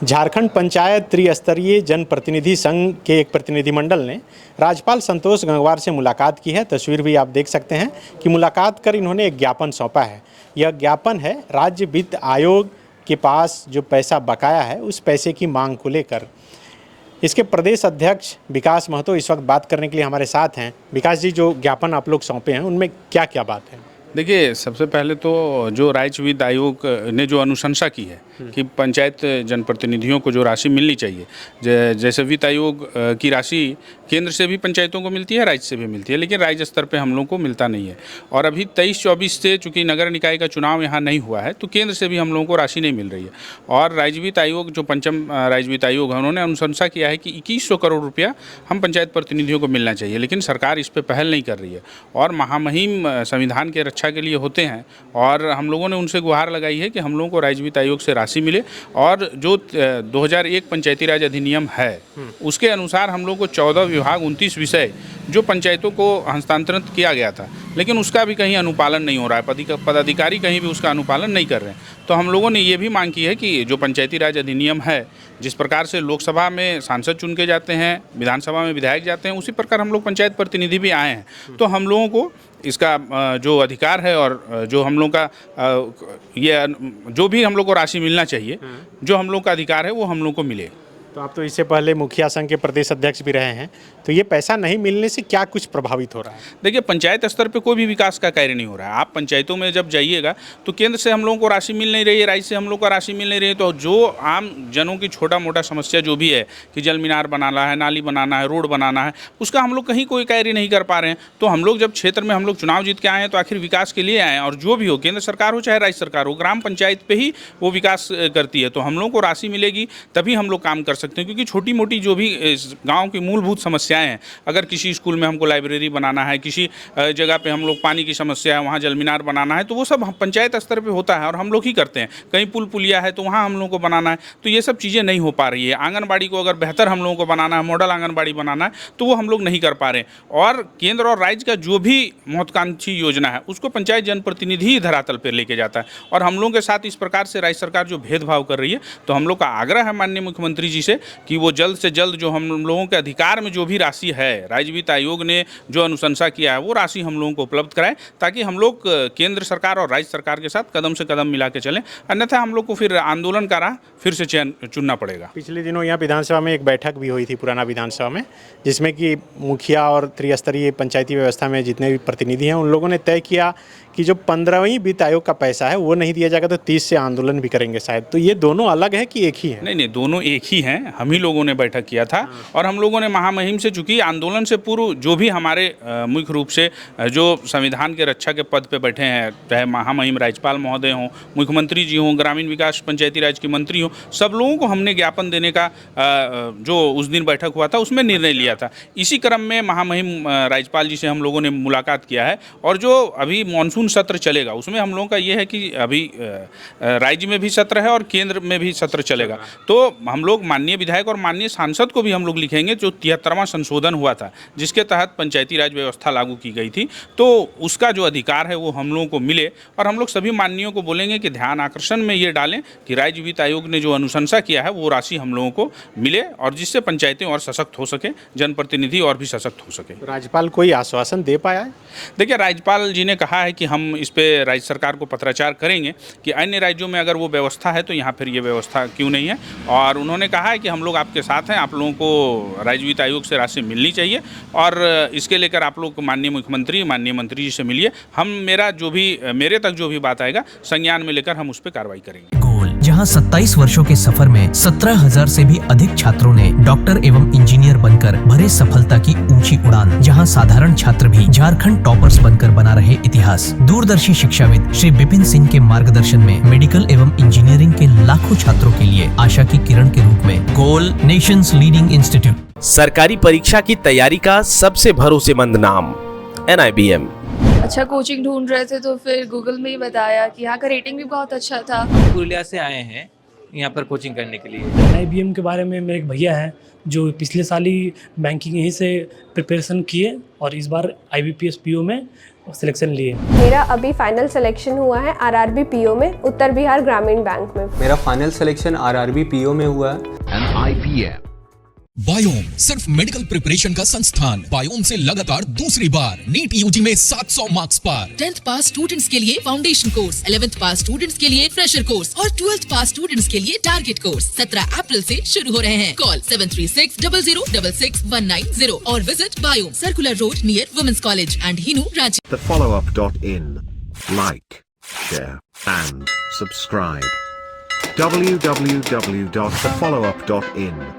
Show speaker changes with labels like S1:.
S1: झारखंड पंचायत त्रिस्तरीय जनप्रतिनिधि संघ के एक प्रतिनिधिमंडल ने राज्यपाल संतोष गंगवार से मुलाकात की है। तस्वीर भी आप देख सकते हैं कि मुलाकात कर इन्होंने एक ज्ञापन सौंपा है। यह ज्ञापन है राज्य वित्त आयोग के पास जो पैसा बकाया है उस पैसे की मांग को लेकर। इसके प्रदेश अध्यक्ष विकास महतो इस वक्त बात करने के लिए हमारे साथ हैं। विकास जी, जो ज्ञापन आप लोग सौंपे हैं उनमें क्या क्या बात है?
S2: देखिए, सबसे पहले तो जो राज्य वित्त आयोग ने जो अनुशंसा की है कि पंचायत जनप्रतिनिधियों को जो राशि मिलनी चाहिए, जैसे वित्त आयोग की राशि केंद्र से भी पंचायतों को मिलती है, राज्य से भी मिलती है, लेकिन राज्य स्तर पे हम लोग को मिलता नहीं है। और अभी 23-24 से चूँकि नगर निकाय का चुनाव यहाँ नहीं हुआ है तो केंद्र से भी हम लोगों को राशि नहीं मिल रही है। और राज्य वित्त आयोग जो पंचम राज्य वित्त आयोग है उन्होंने अनुशंसा किया है कि 2100 करोड़ रुपया हम पंचायत प्रतिनिधियों को मिलना चाहिए, लेकिन सरकार इस पर पहल नहीं कर रही है। और महामहिम संविधान के रक्षा के लिए होते हैं और हम लोगों ने उनसे गुहार लगाई है कि हम लोगों को राज्य वित्त आयोग से राशि मिले। और जो 2001 पंचायती राज अधिनियम है उसके अनुसार हम लोग को 14 विभाग 29 विषय जो पंचायतों को हस्तांतरित किया गया था, लेकिन उसका भी कहीं अनुपालन नहीं हो रहा है। पदाधिकारी कहीं भी उसका अनुपालन नहीं कर रहे हैं। तो हम लोगों ने ये भी मांग की है कि जो पंचायती राज अधिनियम है, जिस प्रकार से लोकसभा में सांसद चुन के जाते हैं, विधानसभा में विधायक जाते हैं, उसी प्रकार हम लोग पंचायत प्रतिनिधि भी आए हैं। तो हम लोगों को इसका जो अधिकार है और जो हम लोग का ये जो भी हम लोग को राशि मिलना चाहिए, जो हम लोग का अधिकार है वो हम लोग को मिले।
S1: तो आप तो इससे पहले मुखिया संघ के प्रदेश अध्यक्ष भी रहे हैं, तो ये पैसा नहीं मिलने से क्या कुछ प्रभावित हो रहा है?
S2: देखिए, पंचायत स्तर पे कोई भी विकास का कार्य नहीं हो रहा है। आप पंचायतों में जब जाइएगा तो केंद्र से हम लोगों को राशि मिल नहीं रही है, राज्य से हम लोग को राशि मिल नहीं रही है। तो जो आम जनों की छोटा मोटा समस्या जो भी है कि जल मीनार बनाना है, नाली बनाना है, रोड बनाना है, उसका हम लोग कहीं कोई कार्य नहीं कर पा रहे हैं। तो हम लोग जब क्षेत्र में हम लोग चुनाव जीत के आए हैं तो आखिर विकास के लिए आए हैं। और जो भी हो, केंद्र सरकार हो चाहे राज्य सरकार हो, ग्राम पंचायत पे ही वो विकास करती है। तो हम लोग को राशि मिलेगी तभी हम लोग काम कर सकते हैं, क्योंकि छोटी मोटी जो भी गांव की मूलभूत समस्याएं हैं, अगर किसी स्कूल में हमको लाइब्रेरी बनाना है, किसी जगह पे हम लोग पानी की समस्या है, वहाँ जल मीनार बनाना है, तो वो सब पंचायत स्तर पे होता है और हम लोग ही करते हैं। कहीं पुल पुलिया है तो वहाँ हम लोगों को बनाना है, तो ये सब चीज़ें नहीं हो पा रही है। आंगनबाड़ी को अगर बेहतर हम लोगों को बनाना है, मॉडल आंगनबाड़ी बनाना है, तो वो हम लोग नहीं कर पा रहे हैं। और केंद्र और राज्य का जो भी महत्वाकांक्षी योजना है उसको पंचायत जनप्रतिनिधि ही धरातल पर लेके जाता है। और हम लोगों के साथ इस प्रकार से राज्य सरकार जो भेदभाव कर रही है, तो हम लोग का आग्रह है माननीय मुख्यमंत्री जी से कि वो जल्द से जल्द जो हम लोगों के अधिकार में जो भी राशि है, राज्य वित्त आयोग ने जो अनुशंसा किया है वो राशि हम लोगों को उपलब्ध कराएं, ताकि हम लोग केंद्र सरकार और राज्य सरकार के साथ कदम से कदम मिला के चलें। अन्यथा हम लोग को फिर आंदोलन का राह फिर से चुनना पड़ेगा।
S1: पिछले दिनों यहाँ विधानसभा में एक बैठक भी हुई थी, पुराना विधानसभा में, जिसमें कि मुखिया और त्रिस्तरीय पंचायती व्यवस्था में जितने भी प्रतिनिधि हैं उन लोगों ने तय किया कि जो 15वीं वित्त आयोग का पैसा है वो नहीं दिया जाएगा तो 30 से आंदोलन भी करेंगे शायद। तो ये दोनों अलग है कि एक ही है?
S2: नहीं, दोनों एक ही हैं। हम ही लोगों ने बैठक किया था और हम लोगों ने महामहिम से, चूंकि आंदोलन से पूर्व जो भी हमारे मुख्य रूप से जो संविधान के रक्षा के पद पे बैठे हैं, चाहे महामहिम राज्यपाल महोदय हों, मुख्यमंत्री जी हों, ग्रामीण विकास पंचायती राज की मंत्री हों, सब लोगों को हमने ज्ञापन देने का जो उस दिन बैठक हुआ था उसमें निर्णय लिया था। इसी क्रम में महामहिम राज्यपाल जी से हम लोगों ने मुलाकात किया है। और जो अभी मानसून सत्र चलेगा उसमें हम लोगों का ये है कि अभी राज्य में भी सत्र है और केंद्र में भी सत्र चलेगा। तो हम लोग माननीय विधायक और माननीय सांसद को भी हम लोग लिखेंगे, जो 73वां संशोधन हुआ था जिसके तहत पंचायती राज व्यवस्था लागू की गई थी, तो उसका जो अधिकार है वो हम लोगों को मिले। और हम लोग सभी माननीयों को बोलेंगे कि ध्यान आकर्षण में ये डालें कि राज्य वित्त आयोग ने जो अनुशंसा किया है वो राशि हम लोगों को मिले, और जिससे पंचायतें और सशक्त हो सके, जनप्रतिनिधि और भी सशक्त हो सके।
S1: राज्यपाल कोई आश्वासन दे पाया है?
S2: देखिए, राज्यपाल जी ने कहा है कि हम इस पे राज्य सरकार को पत्राचार करेंगे कि अन्य राज्यों में अगर वो व्यवस्था है तो यहाँ फिर ये व्यवस्था क्यों नहीं है। और उन्होंने कहा है कि हम लोग आपके साथ हैं, आप लोगों को राज्य वित्त आयोग से राशि मिलनी चाहिए और इसके लेकर आप लोग माननीय मुख्यमंत्री, माननीय मंत्री जी से मिलिए। हम मेरे तक जो भी बात आएगा संज्ञान में लेकर हम उस पर कार्रवाई करेंगे।
S3: जहां 27 वर्षों के सफर में 17,000 से भी अधिक छात्रों ने डॉक्टर एवं इंजीनियर बनकर भरे सफलता की ऊंची उड़ान, जहां साधारण छात्र भी झारखंड टॉपर्स बनकर बना रहे इतिहास। दूरदर्शी शिक्षाविद श्री विपिन सिंह के मार्गदर्शन में मेडिकल एवं इंजीनियरिंग के लाखों छात्रों के लिए आशा की किरण के रूप में गोल, नेशंस लीडिंग इंस्टीट्यूट।
S4: सरकारी परीक्षा की तैयारी का सबसे भरोसेमंद नाम NIBM।
S5: अच्छा कोचिंग ढूंढ रहे थे तो फिर गूगल में ही बताया कि यहाँ का रेटिंग भी बहुत अच्छा था।
S6: पुरुलिया से आए हैं
S5: यहाँ पर कोचिंग करने के लिए।
S6: NIBM के बारे में मेरे एक भैया हैं जो पिछले साल ही बैंकिंग यहीं से प्रिपरेशन किए और इस बार IBPS PO में सिलेक्शन लिए।
S7: मेरा अभी फाइनल सिलेक्शन हुआ है RRB PO में, उत्तर बिहार ग्रामीण बैंक में।
S8: मेरा फाइनल सिलेक्शन RRB PO में हुआ है।
S9: बायोम सिर्फ मेडिकल प्रिपरेशन का संस्थान। बायोम से लगातार दूसरी बार नीट यूजी में 700 मार्क्स पर।
S10: 10th पास स्टूडेंट्स के लिए फाउंडेशन कोर्स, 11th पास स्टूडेंट्स के लिए फ्रेशर कोर्स और 12th पास स्टूडेंट्स के लिए टारगेट कोर्स 17 अप्रैल से शुरू हो रहे हैं। कॉल 7360066190 और विजिट बायोम, circular road near women's college and Hinoo, Ranchi.
S11: thefollowup.in. Like, share and subscribe. www.thefollowup.in